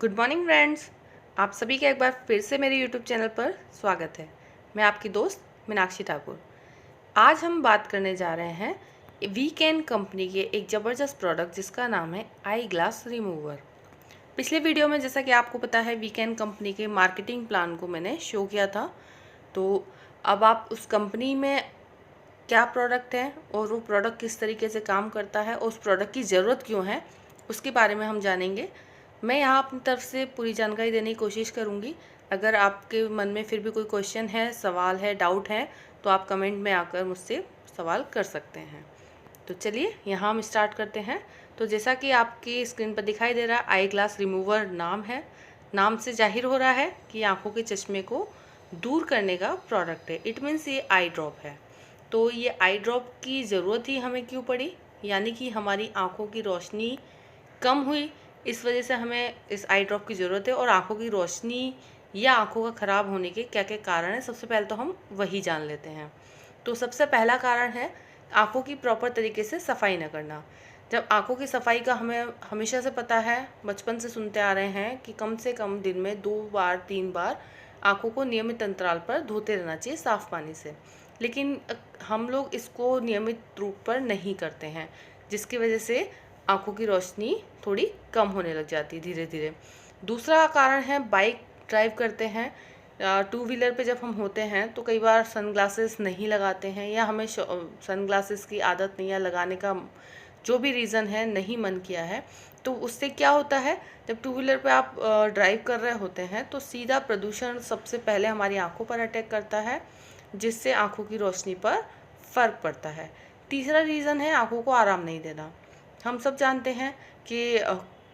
Good morning friends. आप सभी का एक बार फिर से मेरे यूट्यूब चैनल पर स्वागत है। मैं आपकी दोस्त मीनाक्षी ठाकुर। आज हम बात करने जा रहे हैं वीकेन कंपनी के एक ज़बरदस्त प्रोडक्ट जिसका नाम है आई ग्लास रिमूवर। पिछले वीडियो में जैसा कि आपको पता है वीकेन कंपनी के मार्केटिंग प्लान को मैंने शो किया था। तो अब आप उस कंपनी में क्या प्रोडक्ट है और वो प्रोडक्ट किस तरीके से काम करता है और उस प्रोडक्ट की ज़रूरत क्यों है उसके बारे में हम जानेंगे। मैं यहाँ अपनी तरफ से पूरी जानकारी देने की कोशिश करूँगी। अगर आपके मन में फिर भी कोई क्वेश्चन है, सवाल है, डाउट है तो आप कमेंट में आकर मुझसे सवाल कर सकते हैं। तो चलिए यहाँ हम स्टार्ट करते हैं। तो जैसा कि आपकी स्क्रीन पर दिखाई दे रहा है, आई ग्लास रिमूवर नाम है। नाम से जाहिर हो रहा है कि आँखों के चश्मे को दूर करने का प्रोडक्ट है। इट मीन्स ये आई ड्रॉप है। तो ये आई ड्रॉप की ज़रूरत ही हमें क्यों पड़ी, यानी कि हमारी आँखों की रोशनी कम हुई, इस वजह से हमें इस आई ड्रॉप की ज़रूरत है। और आँखों की रोशनी या आँखों का ख़राब होने के क्या क्या कारण हैं, सबसे पहले तो हम वही जान लेते हैं। तो सबसे पहला कारण है आँखों की प्रॉपर तरीके से सफाई न करना। जब आँखों की सफाई का हमें हमेशा से पता है, बचपन से सुनते आ रहे हैं कि कम से कम दिन में 2 बार 3 बार आँखों को नियमित अंतराल पर धोते रहना चाहिए साफ़ पानी से। लेकिन हम लोग इसको नियमित रूप पर नहीं करते हैं, जिसकी वजह से आँखों की रोशनी थोड़ी कम होने लग जाती है धीरे धीरे। दूसरा कारण है बाइक ड्राइव करते हैं, टू व्हीलर पे जब हम होते हैं तो कई बार सनग्लासेस नहीं लगाते हैं या हमें सनग्लासेस की आदत नहीं है लगाने का, जो भी रीज़न है नहीं मन किया है। तो उससे क्या होता है, जब टू व्हीलर पे आप ड्राइव कर रहे होते हैं तो सीधा प्रदूषण सबसे पहले हमारी आंखों पर अटैक करता है, जिससे आंखों की रोशनी पर फ़र्क पड़ता है। तीसरा रीज़न है आंखों को आराम नहीं देना। हम सब जानते हैं कि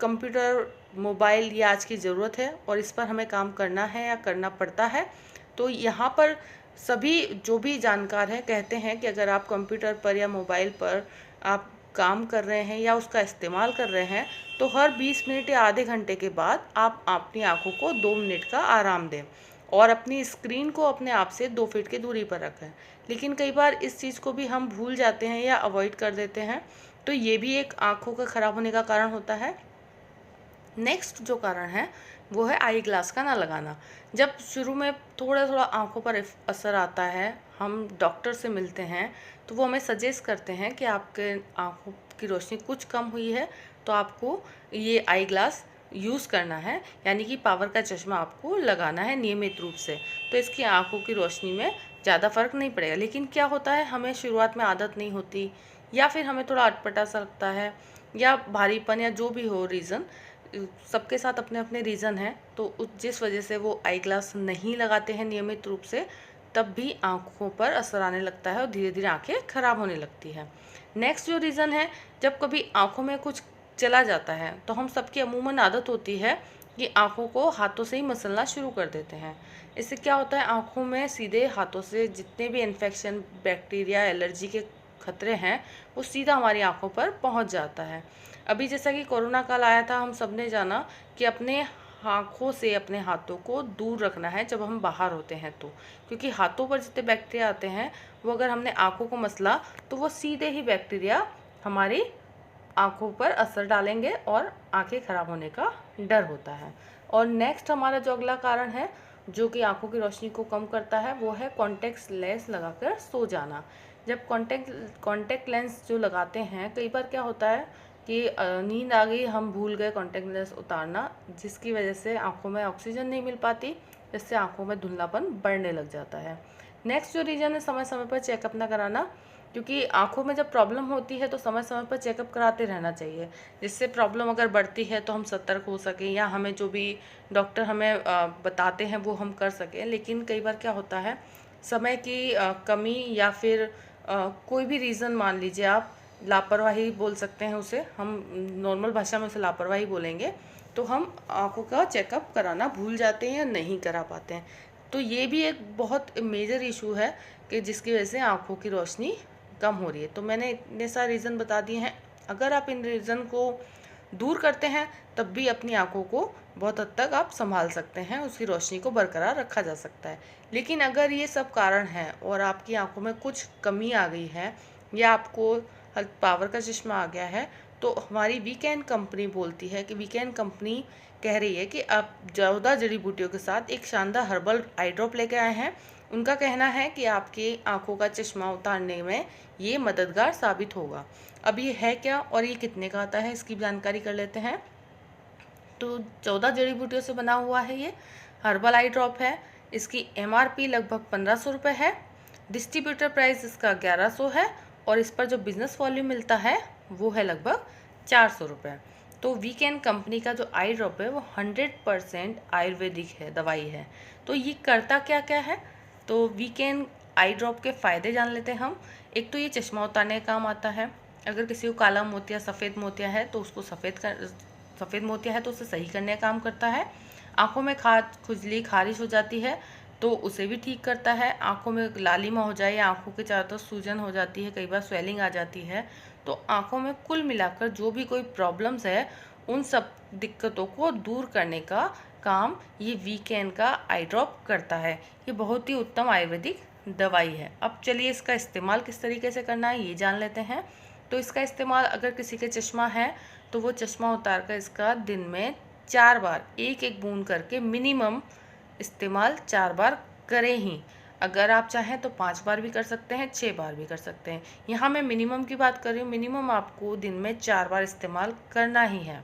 कंप्यूटर, मोबाइल ये आज की ज़रूरत है और इस पर हमें काम करना है या करना पड़ता है। तो यहाँ पर सभी जो भी जानकार हैं कहते हैं कि अगर आप कंप्यूटर पर या मोबाइल पर आप काम कर रहे हैं या उसका इस्तेमाल कर रहे हैं तो हर 20 मिनट या आधे घंटे के बाद आप अपनी आंखों को 2 मिनट का आराम दें और अपनी स्क्रीन को अपने आप से 2 फीट की दूरी पर रखें। लेकिन कई बार इस चीज़ को भी हम भूल जाते हैं या अवॉइड कर देते हैं, तो ये भी एक आंखों का ख़राब होने का कारण होता है। नेक्स्ट जो कारण है वो है आई ग्लास का ना लगाना। जब शुरू में थोड़ा थोड़ा आंखों पर असर आता है, हम डॉक्टर से मिलते हैं तो वो हमें सजेस्ट करते हैं कि आपके आंखों की रोशनी कुछ कम हुई है तो आपको ये आई ग्लास यूज़ करना है, यानी कि पावर का चश्मा आपको लगाना है नियमित रूप से। तो इसकी आंखों की रोशनी में ज़्यादा फ़र्क नहीं पड़ेगा। लेकिन क्या होता है, हमें शुरुआत में आदत नहीं होती या फिर हमें थोड़ा अटपटा सा लगता है या भारीपन या जो भी हो रीज़न, सबके साथ अपने अपने रीज़न हैं। तो जिस वजह से वो आई ग्लास नहीं लगाते हैं नियमित रूप से, तब भी आँखों पर असर आने लगता है और धीरे धीरे आँखें ख़राब होने लगती हैं। नेक्स्ट जो रीज़न है, जब कभी आँखों में कुछ चला जाता है तो हम सबकी अमूमन आदत होती है कि आँखों को हाथों से ही मसलना शुरू कर देते हैं। इससे क्या होता है, आँखों में सीधे हाथों से जितने भी इन्फेक्शन, बैक्टीरिया, एलर्जी के खतरे हैं वो सीधा हमारी आँखों पर पहुँच जाता है। अभी जैसा कि कोरोना काल आया था, हम सब ने जाना कि अपने आँखों से अपने हाथों को दूर रखना है जब हम बाहर होते हैं तो, क्योंकि हाथों पर जितने बैक्टीरिया आते हैं वो अगर हमने आँखों को मसला तो वो सीधे ही बैक्टीरिया हमारी आँखों पर असर डालेंगे और आँखें खराब होने का डर होता है। और नेक्स्ट हमारा जो अगला कारण है जो कि आँखों की रोशनी को कम करता है वो है कॉन्टैक्ट लेंस लगाकर सो जाना। जब कॉन्टैक्ट लेंस जो लगाते हैं, कई बार क्या होता है कि नींद आ गई, हम भूल गए कॉन्टैक्ट लेंस उतारना, जिसकी वजह से आँखों में ऑक्सीजन नहीं मिल पाती, जिससे आँखों में धुंधलापन बढ़ने लग जाता है। नेक्स्ट जो रीज़न है समय समय पर चेकअप ना कराना, क्योंकि आँखों में जब प्रॉब्लम होती है तो समय समय पर चेकअप कराते रहना चाहिए, जिससे प्रॉब्लम अगर बढ़ती है तो हम सतर्क हो सकें या हमें जो भी डॉक्टर हमें बताते हैं वो हम कर सकें। लेकिन कई बार क्या होता है, समय की कमी या फिर कोई भी रीज़न, मान लीजिए आप लापरवाही बोल सकते हैं उसे, हम नॉर्मल भाषा में उसे लापरवाही बोलेंगे, तो हम आँखों का चेकअप कराना भूल जाते हैं या नहीं करा पाते हैं। तो ये भी एक बहुत मेजर इशू है कि जिसकी वजह से आँखों की रोशनी कम हो रही है। तो मैंने इतने सारे रीज़न बता दिए हैं। अगर आप इन रीज़न को दूर करते हैं तब भी अपनी आँखों को बहुत हद तक आप संभाल सकते हैं, उसकी रोशनी को बरकरार रखा जा सकता है। लेकिन अगर ये सब कारण हैं और आपकी आँखों में कुछ कमी आ गई है या आपको पावर का चश्मा आ गया है, तो हमारी वीकेंड कंपनी बोलती है कि वीकेंड कंपनी कह रही है कि आप 14 जड़ी बूटियों के साथ एक शानदार हर्बल आई ड्रॉप लेके आए हैं। उनका कहना है कि आपकी आंखों का चश्मा उतारने में ये मददगार साबित होगा। अब ये है क्या और ये कितने का आता है, इसकी जानकारी कर लेते हैं। तो 14 जड़ी बूटियों से बना हुआ है, ये हर्बल आई ड्रॉप है। इसकी MRP लगभग 1500 रुपये है। डिस्ट्रीब्यूटर प्राइस इसका 1100 है और इस पर जो बिज़नेस वॉल्यूम मिलता है वो है लगभग 400 रुपये। तो वीकेंड कंपनी का जो आई ड्रॉप है वो 100% आयुर्वेदिक है, दवाई है। तो ये करता क्या क्या है, तो वीकेंड आई ड्रॉप के फ़ायदे जान लेते हैं हम। एक तो ये चश्मा उतारने का काम आता है। अगर किसी को काला मोतिया, सफ़ेद मोतिया है तो उसको सफ़ेद मोतिया है तो उसे सही करने का काम करता है। आँखों में खुजली, खारिश हो जाती है तो उसे भी ठीक करता है। आँखों में लालिमा हो जाए या आँखों के चारों तरफ सूजन हो जाती है, कई बार स्वेलिंग आ जाती है, तो आँखों में कुल मिलाकर जो भी कोई प्रॉब्लम्स है उन सब दिक्कतों को दूर करने का काम ये वीकेंड का आई ड्रॉप करता है। ये बहुत ही उत्तम आयुर्वेदिक दवाई है। अब चलिए इसका इस्तेमाल किस तरीके से करना है ये जान लेते हैं। तो इसका इस्तेमाल अगर किसी के चश्मा है तो वो चश्मा उतार कर इसका दिन में 4 बार एक एक बूंद करके मिनिमम इस्तेमाल 4 बार करें ही। अगर आप चाहें तो 5 बार भी कर सकते हैं, 6 बार भी कर सकते हैं। यहाँ मैं मिनिमम की बात कर रही हूँ। मिनिमम आपको दिन में 4 बार इस्तेमाल करना ही है।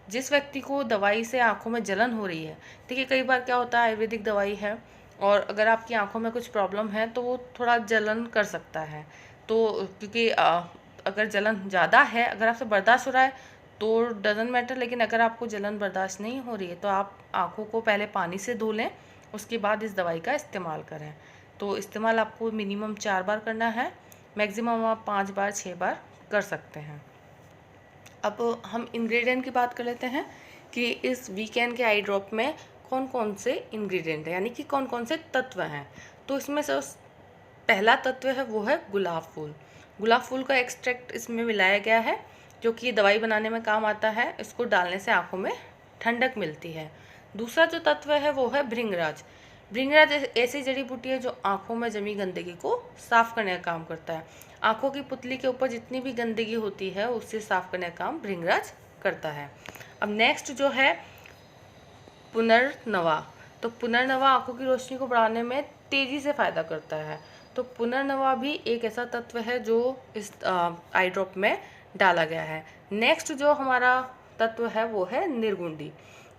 जिस व्यक्ति को दवाई से आंखों में जलन हो रही है, देखिए कई बार क्या होता है, आयुर्वेदिक दवाई है और अगर आपकी आंखों में कुछ प्रॉब्लम है तो वो थोड़ा जलन कर सकता है। तो क्योंकि अगर जलन ज़्यादा है, अगर आपसे बर्दाश्त हो रहा है तो डजंट मैटर, लेकिन अगर आपको जलन बर्दाश्त नहीं हो रही है तो आप आँखों को पहले पानी से धो लें, उसके बाद इस दवाई का इस्तेमाल करें। तो इस्तेमाल आपको मिनिमम 4 बार करना है, मैक्सिमम आप 5 बार 6 बार कर सकते हैं। अब हम इंग्रेडिएंट की बात कर लेते हैं कि इस वीकेंड के आई ड्रॉप में कौन कौन से इंग्रेडिएंट हैं, यानी कि कौन कौन से तत्व हैं। तो इसमें से पहला तत्व है वो है गुलाब फूल। गुलाब फूल का एक्सट्रैक्ट इसमें मिलाया गया है जो कि दवाई बनाने में काम आता है। इसको डालने से आँखों में ठंडक मिलती है। दूसरा जो तत्व है वो है भृंगराज। भृंगराज ऐसी जड़ी बूटी है जो आँखों में जमी गंदगी को साफ करने का काम करता है। आँखों की पुतली के ऊपर जितनी भी गंदगी होती है उससे साफ करने का काम भृंगराज करता है। अब नेक्स्ट जो है पुनर्नवा। तो पुनर्नवा आँखों की रोशनी को बढ़ाने में तेज़ी से फ़ायदा करता है। तो पुनर्नवा भी एक ऐसा तत्व है जो इस आई ड्रॉप में डाला गया है। नेक्स्ट जो हमारा तत्व है वो है निर्गुंडी।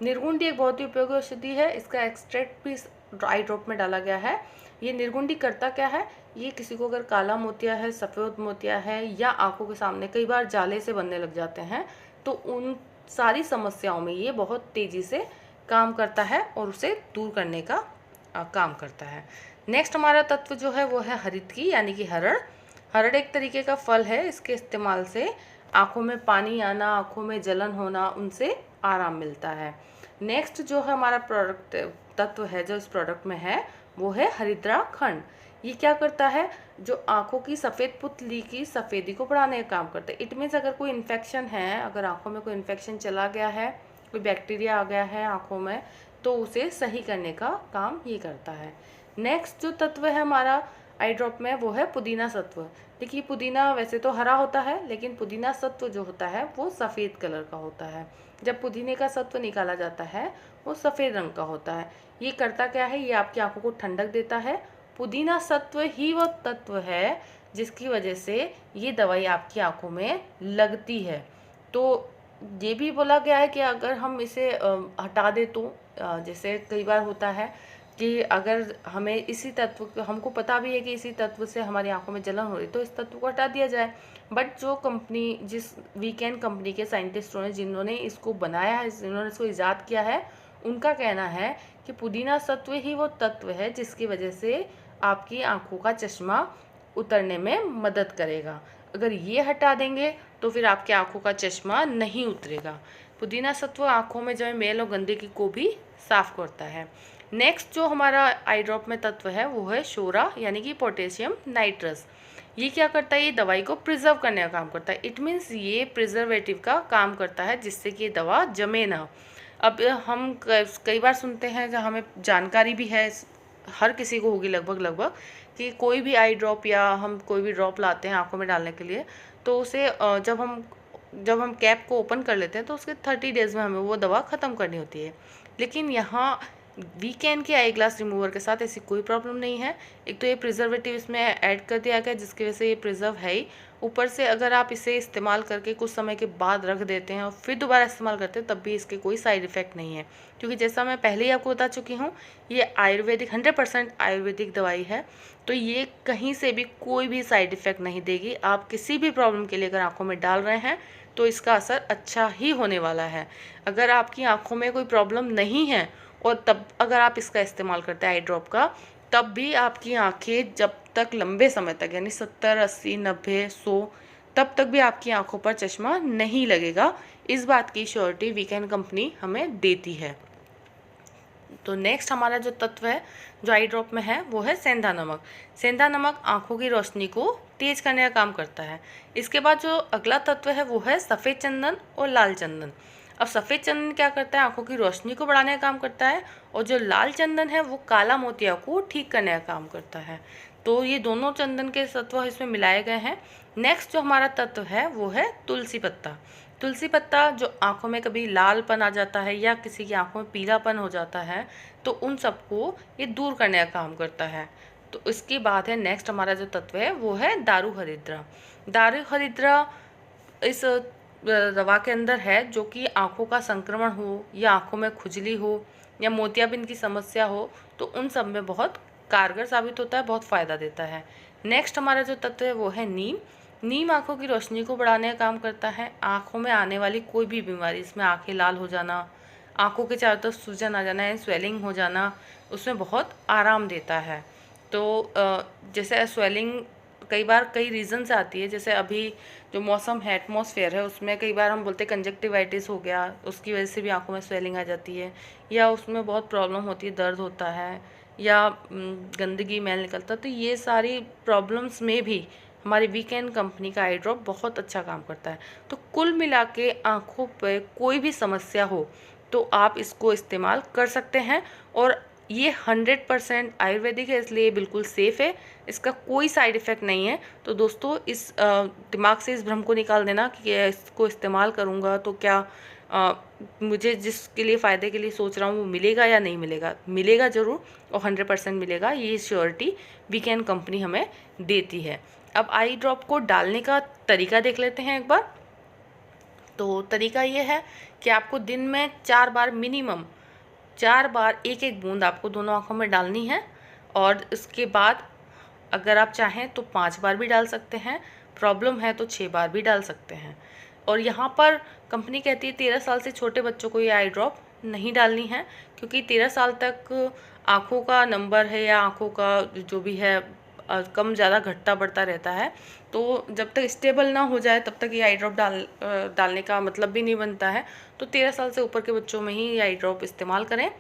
निर्गुंडी एक बहुत ही उपयोगी औषधि है। इसका एक्सट्रैक्ट भी आई ड्रॉप में डाला गया है। ये निर्गुंडी करता क्या है, ये किसी को अगर काला मोतिया है, सफ़ेद मोतिया है या आंखों के सामने कई बार जाले से बनने लग जाते हैं तो उन सारी समस्याओं में ये बहुत तेज़ी से काम करता है और उसे दूर करने का काम करता है। नेक्स्ट हमारा तत्व जो है वो है हरितकी यानी कि हरड़। हरड़ एक तरीके का फल है। इसके इस्तेमाल से आँखों में पानी आना, आँखों में जलन होना, उनसे आराम मिलता है। नेक्स्ट जो है हमारा प्रोडक्ट तत्व है जो इस प्रोडक्ट में है वो है हरिद्रा खंड। ये क्या करता है, जो आँखों की सफ़ेद पुतली की सफ़ेदी को बढ़ाने का काम करता है। इट मीन्स अगर कोई इन्फेक्शन है, अगर आँखों में कोई इन्फेक्शन चला गया है, कोई बैक्टीरिया आ गया है आँखों में, तो उसे सही करने का काम ये करता है। नेक्स्ट जो तत्व है हमारा आई ड्रॉप में वो है पुदीना सत्व। देखिए पुदीना वैसे तो हरा होता है लेकिन पुदीना सत्व जो होता है वो सफ़ेद कलर का होता है। जब पुदीने का सत्व निकाला जाता है वो सफ़ेद रंग का होता है। ये करता क्या है, ये आपकी आंखों को ठंडक देता है। पुदीना सत्व ही वो तत्व है जिसकी वजह से ये दवाई आपकी आंखों में लगती है। तो ये भी बोला गया है कि अगर हम इसे हटा दें तो जैसे कई बार होता है कि अगर हमें इसी तत्व, हमको पता भी है कि इसी तत्व से हमारी आंखों में जलन हो रही तो इस तत्व को हटा दिया जाए। बट जो कंपनी, जिस वीकेंड कंपनी के साइंटिस्टों ने जिन्होंने इसको बनाया है, जिन्होंने इसको ईजाद किया है, उनका कहना है कि पुदीना सत्व ही वो तत्व है जिसकी वजह से आपकी आंखों का चश्मा उतरने में मदद करेगा। अगर ये हटा देंगे तो फिर आपकी आंखों का चश्मा नहीं उतरेगा। पुदीना सत्व आंखों में जमे मैल और गंदगी को भी साफ करता है। नेक्स्ट जो हमारा आई ड्रॉप में तत्व है वो है शोरा यानी कि पोटेशियम नाइट्रस। ये क्या करता है, ये दवाई को प्रिजर्व करने का काम करता है। इट मीन्स ये प्रिजर्वेटिव का काम करता है जिससे कि ये दवा जमे ना। अब हम कई बार सुनते हैं, जहाँ हमें जानकारी भी है, हर किसी को होगी लगभग कि कोई भी आई ड्रॉप या हम कोई भी ड्रॉप लाते हैं आंखों में डालने के लिए तो उसे जब हम जब हम कैप को ओपन कर लेते हैं तो उसके 30 डेज़ में हमें वो दवा ख़त्म करनी होती है। लेकिन यहाँ वीकेन के आई ग्लास रिमूवर के साथ ऐसी कोई प्रॉब्लम नहीं है। एक तो ये प्रिजर्वेटिव इसमें ऐड कर दिया गया जिसकी वजह से ये प्रिजर्व है ही। ऊपर से अगर आप इसे इस्तेमाल करके कुछ समय के बाद रख देते हैं और फिर दोबारा इस्तेमाल करते हैं तब भी इसके कोई साइड इफ़ेक्ट नहीं है, क्योंकि जैसा मैं पहले ही आपको बता चुकी हूँ ये आयुर्वेदिक 100% आयुर्वेदिक दवाई है। तो ये कहीं से भी कोई भी साइड इफ़ेक्ट नहीं देगी। आप किसी भी प्रॉब्लम के लिए अगर आँखों में डाल रहे हैं तो इसका असर अच्छा ही होने वाला है। अगर आपकी आँखों में कोई प्रॉब्लम नहीं है और तब अगर आप इसका इस्तेमाल करते हैं आई ड्रॉप का, तब भी आपकी आंखें जब तक लंबे समय तक यानी 70, 80, 90, 100 तब तक भी आपकी आंखों पर चश्मा नहीं लगेगा। इस बात की श्योरिटी वीकेन कंपनी हमें देती है। तो नेक्स्ट हमारा जो तत्व है जो आई ड्रॉप में है वो है सेंधा नमक। सेंधा नमक आंखों की रोशनी को तेज करने का काम करता है। इसके बाद जो अगला तत्व है वो है सफ़ेद चंदन और लाल चंदन। अब सफ़ेद चंदन क्या करता है, आंखों की रोशनी को बढ़ाने का काम करता है, और जो लाल चंदन है वो काला मोतिया को ठीक करने का काम करता है। तो ये दोनों चंदन के तत्व इसमें मिलाए गए हैं। नेक्स्ट जो हमारा तत्व है वो है तुलसी पत्ता। तुलसी पत्ता जो आंखों में कभी लालपन आ जाता है या किसी की आंखों में पीलापन हो जाता है तो उन सबको ये दूर करने का काम करता है। तो इसके बाद है नेक्स्ट हमारा जो तत्व है वो है दारू हरिद्रा। दारू हरिद्रा इस दवा के अंदर है जो कि आंखों का संक्रमण हो या आंखों में खुजली हो या मोतियाबिंद की समस्या हो तो उन सब में बहुत कारगर साबित होता है, बहुत फ़ायदा देता है। नेक्स्ट हमारा जो तत्व है वो है नीम। नीम आंखों की रोशनी को बढ़ाने का काम करता है। आंखों में आने वाली कोई भी बीमारी, इसमें आंखें लाल हो जाना, आंखों के चारों तरफ सूजन आ जाना या स्वेलिंग हो जाना, उसमें बहुत आराम देता है। तो जैसे स्वेलिंग कई बार कई रीज़न से आती है, जैसे अभी जो मौसम है एटमॉस्फेयर है उसमें कई बार हम बोलते हैं कंजक्टिवाइटिस हो गया, उसकी वजह से भी आंखों में स्वेलिंग आ जाती है, या उसमें बहुत प्रॉब्लम होती है, दर्द होता है या गंदगी मैल निकलता है। तो ये सारी प्रॉब्लम्स में भी हमारी वीकेन कंपनी का आई ड्रॉप बहुत अच्छा काम करता है। तो कुल मिला के आँखों पर कोई भी समस्या हो तो आप इसको इस्तेमाल कर सकते हैं, और ये 100% आयुर्वेदिक है इसलिए बिल्कुल सेफ़ है, इसका कोई साइड इफ़ेक्ट नहीं है। तो दोस्तों इस दिमाग से इस भ्रम को निकाल देना कि इसको इस्तेमाल करूँगा तो क्या मुझे जिसके लिए फ़ायदे के लिए सोच रहा हूँ वो मिलेगा या नहीं मिलेगा। मिलेगा ज़रूर और 100% मिलेगा, ये श्योरिटी वीकेन कंपनी हमें देती है। अब आई ड्रॉप को डालने का तरीका देख लेते हैं एक बार। तो तरीका ये है कि आपको दिन में 4 बार मिनिमम 4 बार एक एक बूंद आपको दोनों आँखों में डालनी है, और इसके बाद अगर आप चाहें तो 5 बार भी डाल सकते हैं, प्रॉब्लम है तो 6 बार भी डाल सकते हैं। और यहाँ पर कंपनी कहती है 13 साल से छोटे बच्चों को ये आई ड्रॉप नहीं डालनी है, क्योंकि 13 साल तक आँखों का नंबर है या आँखों का जो भी है कम ज़्यादा घटता बढ़ता रहता है। तो जब तक स्टेबल ना हो जाए तब तक ये आई ड्रॉप डालने का मतलब भी नहीं बनता है। तो 13 साल से ऊपर के बच्चों में ही ये आई ड्रॉप इस्तेमाल करें।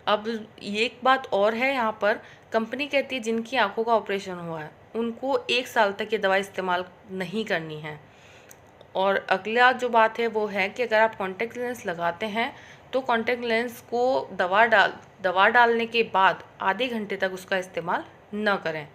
अब ये एक बात और है, यहाँ पर कंपनी कहती है जिनकी आंखों का ऑपरेशन हुआ है उनको 1 साल तक ये दवा इस्तेमाल नहीं करनी है। और अगला जो बात है वो है कि अगर आप कॉन्टैक्ट लेंस लगाते हैं तो कॉन्टैक्ट लेंस को दवा डालने के बाद आधे घंटे तक उसका इस्तेमाल न करें।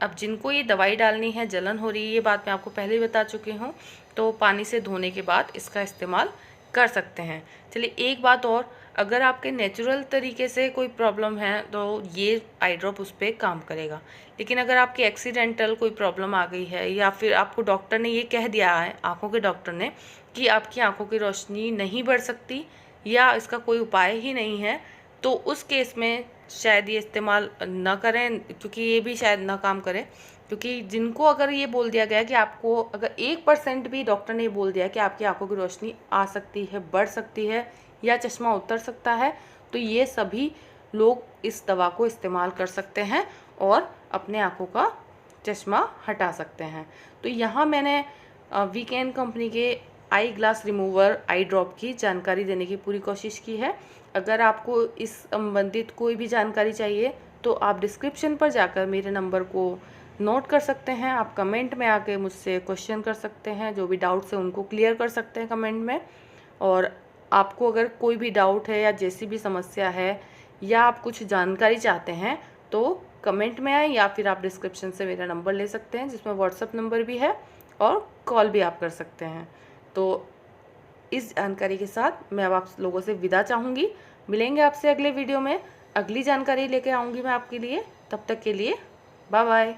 अब जिनको ये दवाई डालनी है, जलन हो रही है, ये बात मैं आपको पहले ही बता चुकी हूँ, तो पानी से धोने के बाद इसका इस्तेमाल कर सकते हैं। चलिए एक बात और, अगर आपके नेचुरल तरीके से कोई प्रॉब्लम है तो ये आई ड्रॉप उस पर काम करेगा। लेकिन अगर आपकी एक्सीडेंटल कोई प्रॉब्लम आ गई है या फिर आपको डॉक्टर ने ये कह दिया है, आँखों के डॉक्टर ने, कि आपकी आँखों की रोशनी नहीं बढ़ सकती या इसका कोई उपाय ही नहीं है, तो उस केस में शायद ये इस्तेमाल ना करें, क्योंकि ये भी शायद ना काम करे। क्योंकि जिनको अगर ये बोल दिया गया कि आपको अगर 1% भी डॉक्टर ने बोल दिया कि आपकी आंखों की रोशनी आ सकती है, बढ़ सकती है या चश्मा उतर सकता है, तो ये सभी लोग इस दवा को इस्तेमाल कर सकते हैं और अपने आंखों का चश्मा हटा सकते हैं। तो यहाँ मैंने वीकेन कंपनी के आई ग्लास रिमूवर आई ड्रॉप की जानकारी देने की पूरी कोशिश की है। अगर आपको इस संबंधित कोई भी जानकारी चाहिए तो आप डिस्क्रिप्शन पर जाकर मेरे नंबर को नोट कर सकते हैं। आप कमेंट में आके मुझसे क्वेश्चन कर सकते हैं, जो भी डाउट्स हैं उनको क्लियर कर सकते हैं कमेंट में। और आपको अगर कोई भी डाउट है या जैसी भी समस्या है या आप कुछ जानकारी चाहते हैं तो कमेंट में आए, या फिर आप डिस्क्रिप्शन से मेरा नंबर ले सकते हैं जिसमें व्हाट्सएप नंबर भी है और कॉल भी आप कर सकते हैं। तो इस जानकारी के साथ मैं अब आप लोगों से विदा चाहूँगी। मिलेंगे आपसे अगले वीडियो में, अगली जानकारी लेके आऊँगी मैं आपके लिए। तब तक के लिए बाय बाय।